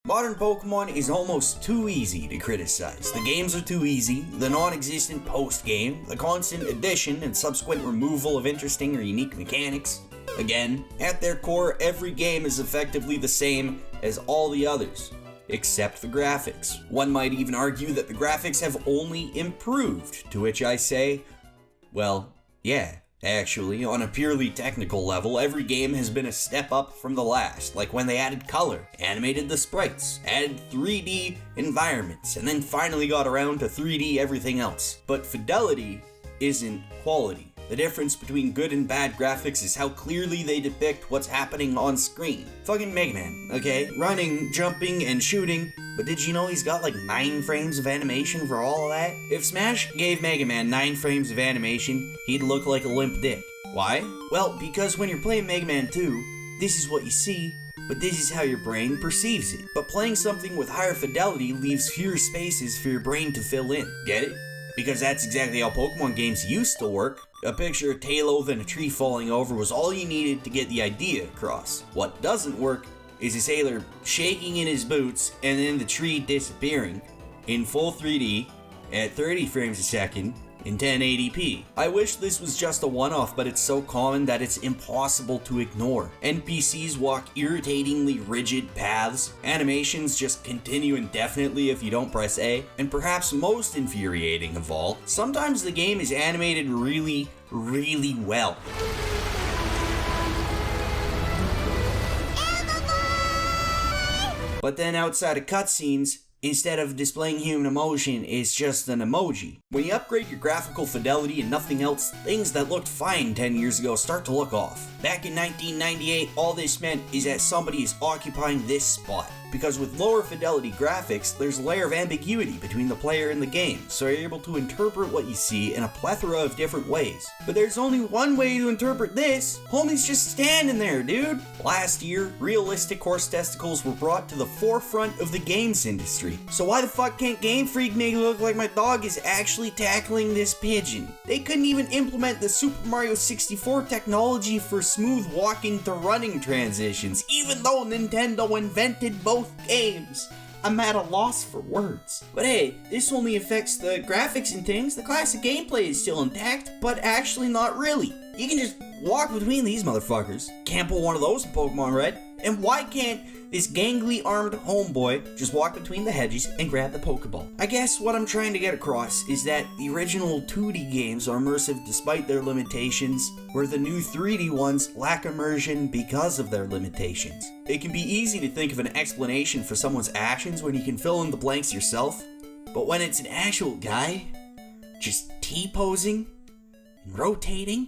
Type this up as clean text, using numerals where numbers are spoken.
Modern Pokemon is almost too easy to criticize. The games are too easy, the non-existent post-game, the constant addition and subsequent removal of interesting or unique mechanics. Again, at their core, every game is effectively the same as all the others, except the graphics. One might even argue that the graphics have only improved, to which I say, well, yeah. Actually, on a purely technical level, every game has been a step up from the last, like when they added color, animated the sprites, added 3D environments, and then finally got around to 3D everything else. But fidelity isn't quality. The difference between good and bad graphics is how clearly they depict what's happening on screen. Fucking Mega Man, okay? Running, jumping, and shooting, but did you know he's got like 9 frames of animation for all of that? If Smash gave Mega Man 9 frames of animation, he'd look like a limp dick. Why? Well, because when you're playing Mega Man 2, this is what you see, but this is how your brain perceives it. But playing something with higher fidelity leaves fewer spaces for your brain to fill in. Get it? Because that's exactly how Pokemon games used to work. A picture of Tailo and a tree falling over was all you needed to get the idea across. What doesn't work is a sailor shaking in his boots and then the tree disappearing in full 3D at 30 frames a second in 1080p. I wish this was just a one-off, but it's so common that it's impossible to ignore. NPCs walk irritatingly rigid paths, animations just continue indefinitely if you don't press A, and perhaps most infuriating of all, sometimes the game is animated really, really well. But then outside of cutscenes, instead of displaying human emotion, it's just an emoji. When you upgrade your graphical fidelity and nothing else, things that looked fine 10 years ago start to look off. Back in 1998, all this meant is that somebody is occupying this spot. Because with lower fidelity graphics, there's a layer of ambiguity between the player and the game, so you're able to interpret what you see in a plethora of different ways. But there's only one way to interpret this. Homie's just standing there, dude. Last year, realistic horse testicles were brought to the forefront of the games industry. So why the fuck can't Game Freak make it look like my dog is actually tackling this pigeon? They couldn't even implement the Super Mario 64 technology for smooth walking to running transitions, even though Nintendo invented both games. I'm at a loss for words. But hey, this only affects the graphics and things. The classic gameplay is still intact, but actually not really. You can just walk between these motherfuckers. Can't put one of those in Pokemon Red. And why can't this gangly armed homeboy just walk between the hedges and grab the Pokeball? I guess what I'm trying to get across is that the original 2D games are immersive despite their limitations, where the new 3D ones lack immersion because of their limitations. It can be easy to think of an explanation for someone's actions when you can fill in the blanks yourself, but when it's an actual guy just T-posing and rotating